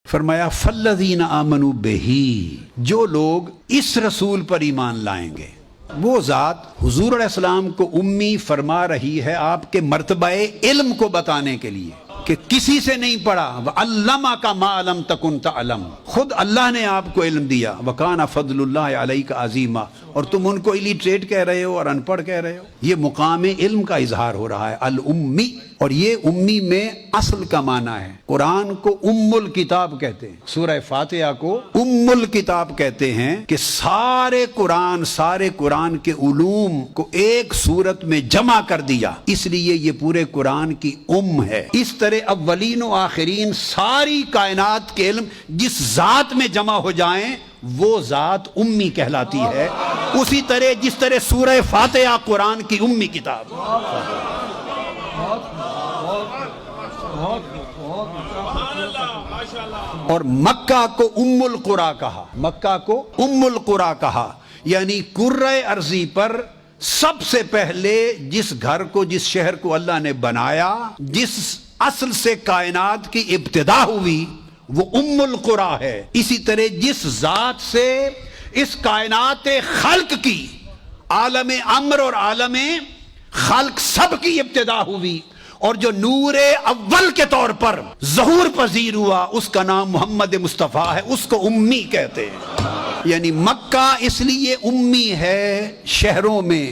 فرمایا فالذین آمنوا بہی، جو لوگ اس رسول پر ایمان لائیں گے، وہ ذات حضور علیہ السلام کو امی فرما رہی ہے آپ کے مرتبہ علم کو بتانے کے لیے کہ کسی سے نہیں پڑھا، وَعَلَّمَكَ مَا لَمْ تَكُنْ تَعْلَمْ، خود اللہ نے آپ کو علم دیا، وَكَانَ فَضْلُ اللَّهِ عَلَيْكَ عَظِيمًا، اور تم ان کو الیٹریٹ کہہ رہے ہو اور ان پڑھ کہہ رہے ہو۔ یہ مقام علم کا اظہار ہو رہا ہے، الامی، اور یہ امی میں اصل کا معنی ہے۔ قرآن کو ام الکتاب کہتے ہیں، سورہ فاتحہ کو ام الکتاب کہتے ہیں کہ سارے قرآن کے علوم کو ایک صورت میں جمع کر دیا، اس لیے یہ پورے قرآن کی ام ہے۔ اس طرح اولین و آخرین ساری کائنات کے علم جس ذات میں جمع ہو جائیں وہ ذات امی کہلاتی ہے، اسی طرح جس طرح سورہ فاتحہ قرآن کی امی کتاب۔ اور مکہ کو ام القریٰ کہا، مکہ کو ام القریٰ کہا، یعنی کرۂ ارضی پر سب سے پہلے جس گھر کو، جس شہر کو اللہ نے بنایا، جس اصل سے کائنات کی ابتدا ہوئی، وہ ام القریٰ ہے۔ اسی طرح جس ذات سے اس کائنات خلق کی، عالم امر اور عالم خلق سب کی ابتدا ہوئی، اور جو نور اول کے طور پر ظہور پذیر ہوا، اس کا نام محمد مصطفیٰ ہے، اس کو امی کہتے ہیں۔ یعنی مکہ اس لیے امی ہے شہروں میں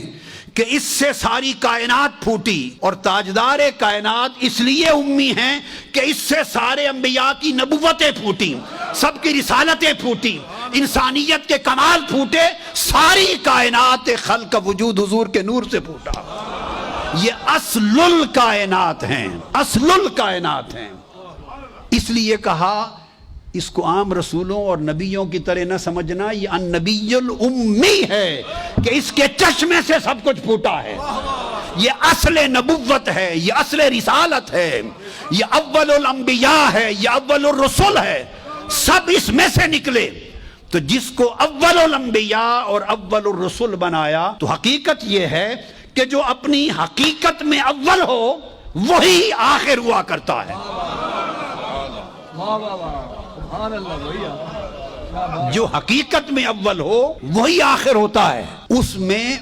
کہ اس سے ساری کائنات پھوٹی، اور تاجدار کائنات اس لیے امی ہیں کہ اس سے سارے انبیاء کی نبوتیں پھوٹی، سب کی رسالتیں پھوٹی، انسانیت کے کمال پھوٹے، ساری کائنات خلق کا وجود حضور کے نور سے پھوٹا۔ یہ اصل الکائنات ہیں، اصل الکائنات ہیں۔ اس لیے کہا اس کو عام رسولوں اور نبیوں کی طرح نہ سمجھنا، یہ النبی الامی ہے کہ اس کے چشمے سے سب کچھ پھوٹا ہے۔ یہ اصل نبوت ہے، یہ اصل رسالت ہے، یہ اول الانبیاء ہے، یہ اول الرسل ہے، سب اس میں سے نکلے۔ تو جس کو اول الانبیاء اور اول الرسل بنایا، تو حقیقت یہ ہے کہ جو اپنی حقیقت میں اول ہو وہی آخر ہوا کرتا ہے۔ جو حقیقت میں اول ہو وہی آخر ہوتا ہے، اس میں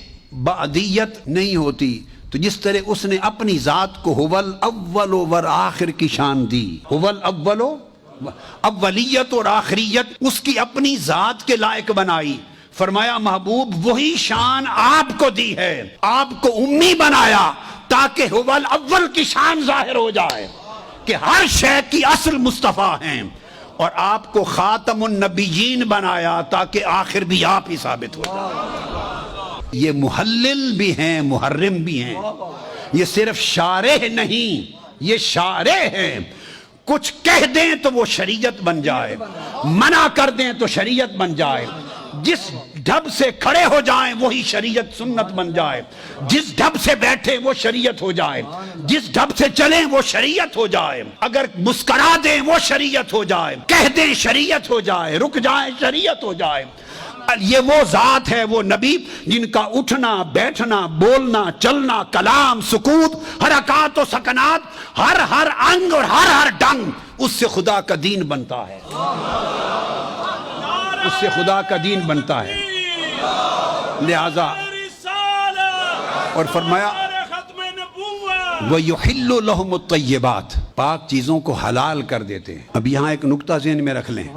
بعدیت نہیں ہوتی۔ تو جس طرح اس نے اپنی ذات کو هو الاول والآخر کی شان دی، هو الاول، اولیت اور آخریت اس کی اپنی ذات کے لائق بنائی، فرمایا محبوب وہی شان آپ کو دی ہے، آپ کو امی بنایا تاکہ هو الاول کی شان ظاہر ہو جائے کہ ہر شے کی اصل مصطفیٰ ہیں، اور آپ کو خاتم النبیین بنایا تاکہ آخر بھی آپ ہی ثابت ہو جائے۔ یہ محلل بھی ہیں، محرم بھی ہیں، یہ صرف شارح نہیں، یہ شارح ہیں۔ کچھ کہہ دیں تو وہ شریعت بن جائے، منع کر دیں تو شریعت بن جائے، جس ڈھب سے کھڑے ہو جائیں وہی شریعت سنت بن جائے، جس ڈھب سے بیٹھے وہ شریعت ہو جائے، جس ڈھب سے چلیں وہ شریعت ہو جائے، اگر مسکرا دیں وہ شریعت ہو جائے، کہہ دیں شریعت ہو جائے، رک جائیں شریعت ہو جائے۔ یہ وہ ذات ہے، وہ نبی جن کا اٹھنا، بیٹھنا، بولنا، چلنا، کلام، سکوت، حرکات و سکنات، ہر انگ اور ہر ڈنگ اس سے خدا کا دین بنتا ہے، اس سے خدا کا دین بنتا ہے۔ لہذا اور فرمایا وَيُحِلُّ لَهُمُ الطَّيِّبَاتِ، پاک چیزوں کو حلال کر دیتے ہیں۔ اب یہاں ایک نکتہ ذہن میں رکھ لیں،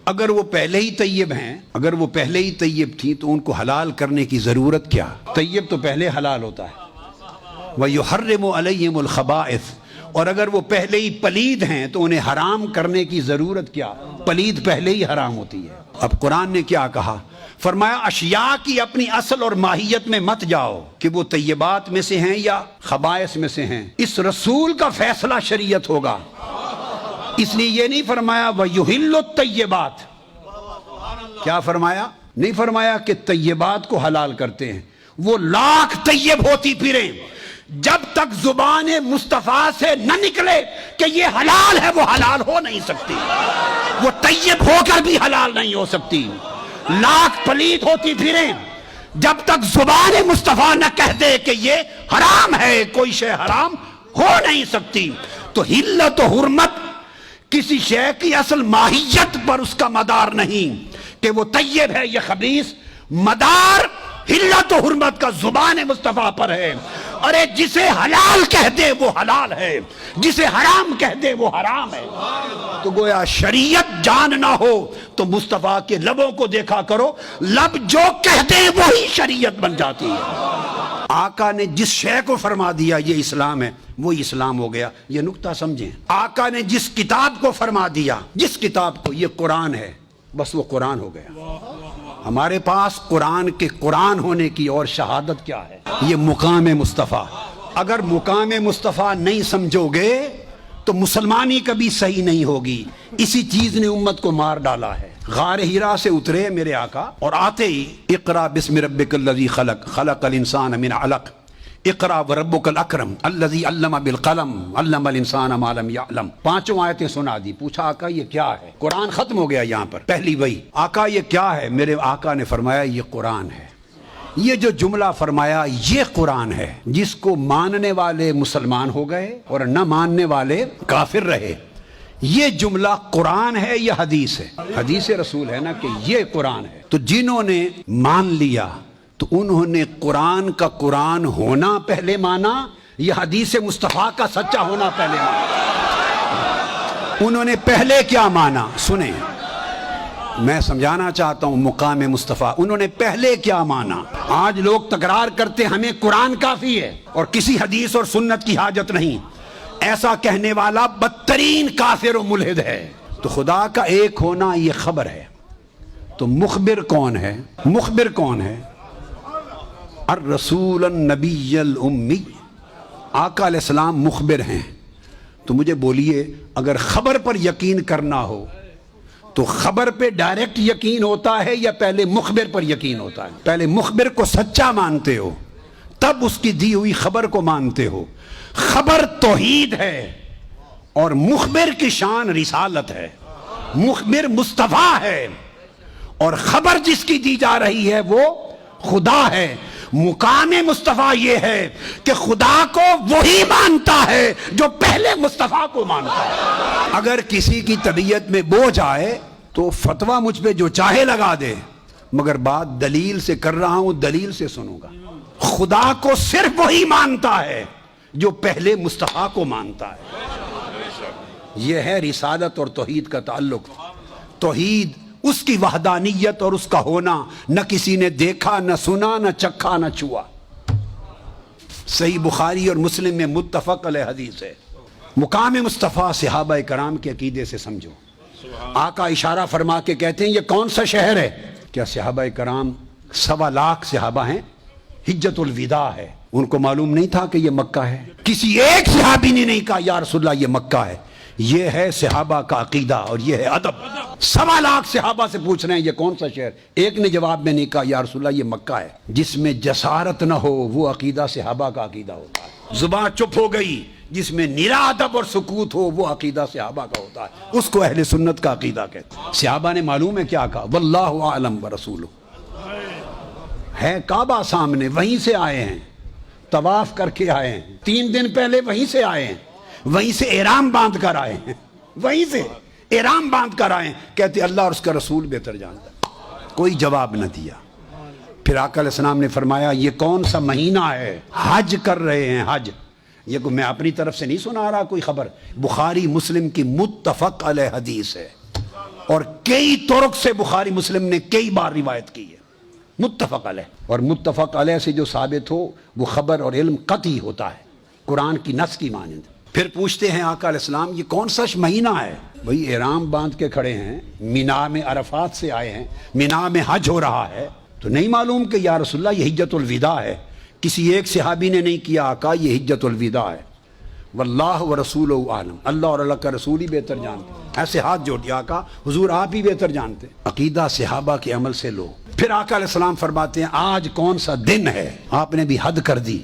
اگر وہ پہلے ہی طیب ہیں، اگر وہ پہلے ہی طیب تھیں تو ان کو حلال کرنے کی ضرورت کیا؟ طیب تو پہلے حلال ہوتا ہے۔ وَيُحَرِّمُ عَلَيْهِمُ الْخَبَائِثِ، اور اگر وہ پہلے ہی پلید ہیں تو انہیں حرام کرنے کی ضرورت کیا؟ پلید پہلے ہی حرام ہوتی ہے۔ اب قرآن نے کیا کہا؟ فرمایا اشیاء کی اپنی اصل اور ماہیت میں مت جاؤ کہ وہ طیبات میں سے ہیں یا خبائث میں سے ہیں، اس رسول کا فیصلہ شریعت ہوگا۔ اس لیے یہ نہیں فرمایا وَيُحِلُّ الطَّيِّبَاتِ، کیا فرمایا؟ نہیں فرمایا کہ طیبات کو حلال کرتے ہیں، وہ لاکھ طیب ہوتی پھریں، جب تک زبان مصطفیٰ سے نہ نکلے کہ یہ حلال ہے وہ حلال ہو نہیں سکتی، وہ طیب ہو کر بھی حلال نہیں ہو سکتی۔ لاکھ پلید ہوتی پھریں، جب تک زبان مصطفیٰ نہ کہہ دے کہ یہ حرام ہے، کوئی شے حرام ہو نہیں سکتی۔ تو حلت و حرمت کسی شے کی اصل ماہیت پر اس کا مدار نہیں کہ وہ طیب ہے یا خبیث، مدار حلت و حرمت کا زبان مصطفیٰ پر ہے۔ ارے جسے حلال کہہ دے وہ حلال ہے، جسے حرام کہہ دے وہ حرام ہے۔ تو گویا شریعت جان نہ ہو تو مصطفیٰ کے لبوں کو دیکھا کرو، لب جو کہہ دے وہی شریعت بن جاتی ہے۔ آقا نے جس شے کو فرما دیا یہ اسلام ہے، وہی اسلام ہو گیا۔ یہ نکتہ سمجھیں، آقا نے جس کتاب کو فرما دیا، جس کتاب کو، یہ قرآن ہے، بس وہ قرآن ہو گیا۔ ہمارے پاس قرآن کے قرآن ہونے کی اور شہادت کیا ہے؟ یہ مقام مصطفیٰ۔ اگر مقام مصطفیٰ نہیں سمجھو گے تو مسلمانی کبھی صحیح نہیں ہوگی۔ اسی چیز نے امت کو مار ڈالا ہے۔ غار ہیرا سے اترے میرے آقا اور آتے ہی اقرا بسم ربک الذی خلق، خلق الانسان من علق، اقرا وربک الاکرم الذی علم بالقلم، علم الانسان ما لم یعلم۔ پانچوں آیتیں سنا دی۔ پوچھا آقا یہ کیا ہے؟ قرآن ختم ہو گیا یہاں پر، پہلی وہی۔ آقا یہ کیا ہے؟ میرے آقا نے فرمایا یہ قرآن ہے۔ یہ جو جملہ فرمایا یہ قرآن ہے، جس کو ماننے والے مسلمان ہو گئے اور نہ ماننے والے کافر رہے۔ یہ جملہ قرآن ہے یا حدیث ہے؟ حدیث رسول ہے نا کہ یہ قرآن ہے۔ تو جنہوں نے مان لیا تو انہوں نے قرآن کا قرآن ہونا پہلے مانا یا حدیث مصطفیٰ کا سچا ہونا پہلے مانا؟ انہوں نے پہلے کیا مانا؟ سنیں، میں سمجھانا چاہتا ہوں مقام مصطفیٰ۔ انہوں نے پہلے کیا مانا؟ آج لوگ تکرار کرتے ہمیں قرآن کافی ہے اور کسی حدیث اور سنت کی حاجت نہیں۔ ایسا کہنے والا بدترین کافر و ملحد ہے۔ تو خدا کا ایک ہونا یہ خبر ہے۔ تو مخبر کون ہے؟ مخبر کون ہے؟ الرسول النبی الامی، آقا علیہ السلام مخبر ہیں۔ تو مجھے بولیے، اگر خبر پر یقین کرنا ہو تو خبر پہ ڈائریکٹ یقین ہوتا ہے یا پہلے مخبر پر یقین ہوتا ہے؟ پہلے مخبر کو سچا مانتے ہو تب اس کی دی ہوئی خبر کو مانتے ہو۔ خبر توحید ہے اور مخبر کی شان رسالت ہے۔ مخبر مصطفیٰ ہے اور خبر جس کی دی جا رہی ہے وہ خدا ہے۔ مقام مصطفیٰ یہ ہے کہ خدا کو وہی مانتا ہے جو پہلے مصطفیٰ کو مانتا ہے۔ اگر کسی کی طبیعت میں بوجھ آئے تو فتویٰ مجھ پہ جو چاہے لگا دے، مگر بات دلیل سے کر رہا ہوں، دلیل سے سنوں گا۔ خدا کو صرف وہی مانتا ہے جو پہلے مصطفیٰ کو مانتا ہے۔ یہ ہے رسالت اور توحید کا تعلق۔ توحید اس کی وحدانیت اور اس کا ہونا نہ کسی نے دیکھا، نہ سنا، نہ چکھا، نہ چھوا۔ صحیح بخاری اور مسلم میں متفق علیہ حدیث ہے۔ مقام مصطفیٰ صحابہ کرام کے عقیدے سے سمجھو۔ آقا اشارہ فرما کے کہتے ہیں یہ کون سا شہر ہے؟ کیا صحابہ کرام 1.25 لاکھ صحابہ ہیں؟ حجت الوداع ہے، ان کو معلوم نہیں تھا کہ یہ مکہ ہے؟ کسی ایک صحابی نے نہیں کہا یا رسول اللہ یہ مکہ ہے۔ یہ ہے صحابہ کا عقیدہ اور یہ ہے ادب۔ 1.25 لاکھ صحابہ سے پوچھ رہے ہیں یہ کون سا شہر؟ ایک نے جواب میں نہیں کہا یا رسول اللہ یہ مکہ ہے۔ جس میں جسارت نہ ہو وہ عقیدہ صحابہ کا عقیدہ ہوتا ہے۔ زبان چپ ہو گئی، جس میں نرا ادب اور سکوت ہو وہ عقیدہ صحابہ کا ہوتا ہے، اس کو اہل سنت کا عقیدہ کہتے ہیں۔ صحابہ نے معلوم ہے کیا کہا؟ واللہ اعلم ورسولہ۔ ہے کعبہ سامنے، وہیں سے آئے ہیں، طواف کر کے آئے ہیں، 3 دن پہلے وہیں سے آئے ہیں، وہیں سے احرام باندھ کر آئے ہیں، وہیں سے احرام باندھ کر آئے ہیں۔ کہتے اللہ اور اس کا رسول بہتر جانتا ہے۔ کوئی جواب نہ دیا۔ پھر آقا علیہ السلام نے فرمایا یہ کون سا مہینہ ہے؟ حج کر رہے ہیں، حج۔ یہ میں اپنی طرف سے نہیں سنا رہا کوئی خبر، بخاری مسلم کی متفق علیہ حدیث ہے اور کئی طرق سے بخاری مسلم نے کئی بار روایت کی ہے۔ متفق علیہ، اور متفق علیہ سے جو ثابت ہو وہ خبر اور علم قطعی ہوتا ہے، قرآن کی نص کی مانند۔ پھر پوچھتے ہیں آقا علیہ السلام یہ کون سا مہینہ ہے؟ بھئی احرام باندھ کے کھڑے ہیں، مینا میں عرفات سے آئے ہیں، مینا میں حج ہو رہا ہے، تو نہیں معلوم کہ یا رسول اللہ یہ حجت الوداع ہے؟ کسی ایک صحابی نے نہیں کیا آقا یہ حجت الوداع ہے۔ واللہ ورسولہ عالم، اللہ اور اللہ کا رسول ہی بہتر جانتے ہیں۔ ایسے ہاتھ جوڑ دیا آقا حضور آپ ہی بہتر جانتے ہیں۔ عقیدہ صحابہ کے عمل سے لو۔ پھر آقا علیہ السلام فرماتے ہیں آج کون سا دن ہے؟ آپ نے بھی حد کر دی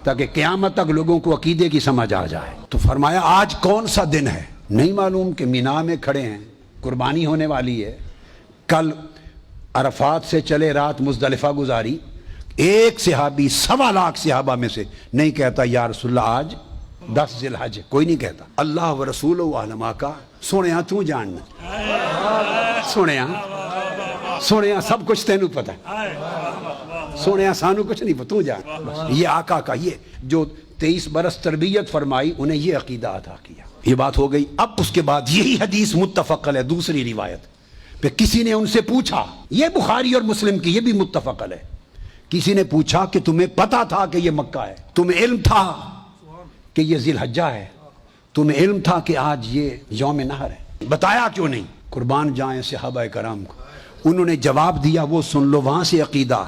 تاکہ قیامت تک لوگوں کو عقیدے کی سمجھ آ جائے۔ تو فرمایا آج کون سا دن ہے؟ نہیں معلوم کہ مینا میں کھڑے ہیں، قربانی ہونے والی ہے، کل عرفات سے چلے رات مزدلفہ گزاری۔ ایک صحابی 1.25 لاکھ صحابہ میں سے نہیں کہتا یا رسول اللہ آج 10 ذی-الحج کوئی نہیں کہتا. اللہ و رسول و علماء کا سنیا تو جاننا, سنیا سب کچھ تینوں پتہ ہے, سنیا سانو کچھ نہیں پتہ, تو جان. یہ آقا کا یہ جو 23 برس تربیت فرمائی انہیں یہ عقیدہ عطا کیا. یہ بات ہو گئی. اب اس کے بعد یہی حدیث متفق علیہ دوسری روایت پہ کسی نے ان سے پوچھا, یہ بخاری اور مسلم کی, یہ بھی متفق علیہ. کسی نے پوچھا کہ تمہیں پتا تھا کہ یہ مکہ ہے, تمہیں علم تھا کہ یہ ذی الحجہ ہے, تمہیں علم تھا کہ آج یہ یوم نحر ہے, بتایا کیوں نہیں؟ قربان جائیں صحابہ کرام کو. انہوں نے جواب دیا, وہ سن لو وہاں سے عقیدہ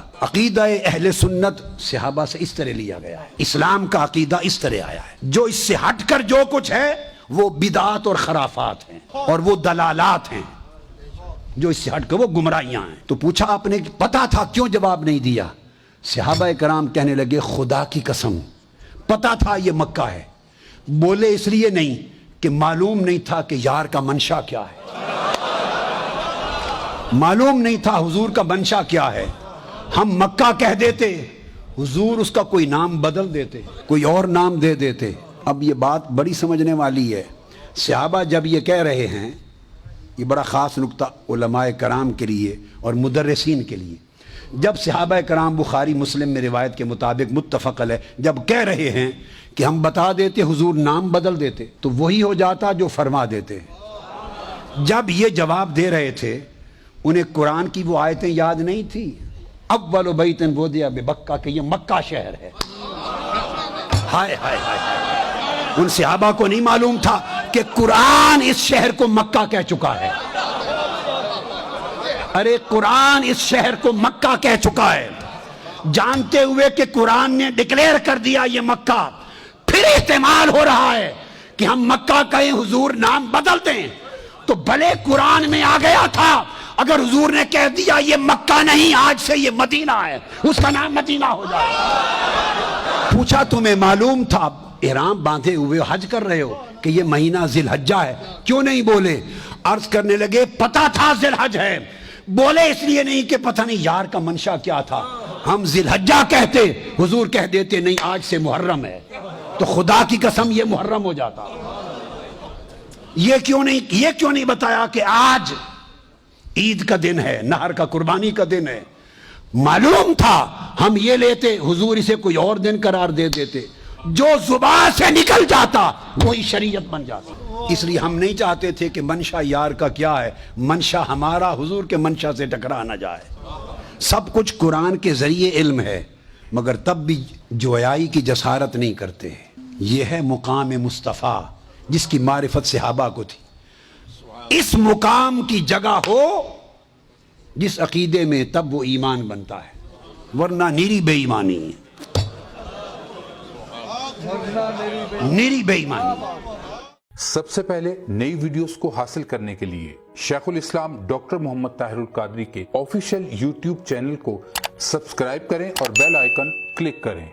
اہل سنت صحابہ سے اس طرح لیا گیا ہے. اسلام کا عقیدہ اس طرح آیا ہے. جو اس سے ہٹ کر جو کچھ ہے وہ بدعات اور خرافات ہیں اور وہ دلالات ہیں. جو اس سے ہٹ کر وہ گمراہیاں ہیں. تو پوچھا آپ نے کہ پتا تھا, کیوں جواب نہیں دیا؟ صحابہ کرام کہنے لگے خدا کی قسم پتا تھا یہ مکہ ہے. بولے اس لیے نہیں کہ معلوم نہیں تھا کہ یار کا منشا کیا ہے, معلوم نہیں تھا حضور کا منشا کیا ہے. ہم مکہ کہہ دیتے, حضور اس کا کوئی نام بدل دیتے, کوئی اور نام دے دیتے. اب یہ بات بڑی سمجھنے والی ہے. صحابہ جب یہ کہہ رہے ہیں, یہ بڑا خاص نقطہ علماء کرام کے لیے اور مدرسین کے لیے, جب صحابہ کرام بخاری مسلم میں روایت کے مطابق متفق علیہ جب کہہ رہے ہیں کہ ہم بتا دیتے حضور نام بدل دیتے تو وہی ہو جاتا جو فرما دیتے. جب یہ جواب دے رہے تھے انہیں قرآن کی وہ آیتیں یاد نہیں تھی, اول بیت وضع ببکہ, کہ یہ مکہ شہر ہے. ہائے ہائے ہائے, ان صحابہ کو نہیں معلوم تھا کہ قرآن اس شہر کو مکہ کہہ چکا ہے. ارے قرآن اس شہر کو مکہ کہہ چکا ہے, جانتے ہوئے کہ قرآن نے ڈکلیئر کر دیا یہ مکہ. پھر احتمال ہو رہا ہے کہ ہم مکہ کہیں حضور نام بدل دیں, تو بھلے قرآن میں آ گیا تھا, اگر حضور نے کہہ دیا یہ مکہ نہیں آج سے یہ مدینہ ہے, اس کا نام مدینہ ہو جائے. پوچھا تمہیں معلوم تھا, احرام باندھے ہوئے حج کر رہے ہو, کہ یہ مہینہ ذی الحجہ ہے, کیوں نہیں بولے؟ عرض کرنے لگے پتا تھا ذی الحج ہے, بولے اس لیے نہیں کہ پتہ نہیں یار کا منشا کیا تھا. ہم ذی الحجہ کہتے, حضور کہہ دیتے نہیں آج سے محرم ہے, تو خدا کی قسم یہ محرم ہو جاتا. یہ کیوں نہیں بتایا کہ آج عید کا دن ہے, نہر کا قربانی کا دن ہے؟ معلوم تھا, ہم یہ لیتے, حضور اسے کوئی اور دن قرار دے دیتے. جو زبان سے نکل جاتا وہی شریعت بن جاتا. اس لیے ہم نہیں چاہتے تھے کہ منشا یار کا کیا ہے, منشا ہمارا حضور کے منشا سے ٹکرا نہ جائے. سب کچھ قرآن کے ذریعے علم ہے, مگر تب بھی جویائی کی جسارت نہیں کرتے. یہ ہے مقام مصطفیٰ جس کی معرفت صحابہ کو تھی. اس مقام کی جگہ ہو جس عقیدے میں, تب وہ ایمان بنتا ہے, ورنہ نیری بے ایمانی ہے, نیری بے ایمانی. سب سے پہلے نئی ویڈیوز کو حاصل کرنے کے لیے شیخ الاسلام ڈاکٹر محمد طاہر القادری کے آفیشیل یوٹیوب چینل کو سبسکرائب کریں اور بیل آئیکن کلک کریں.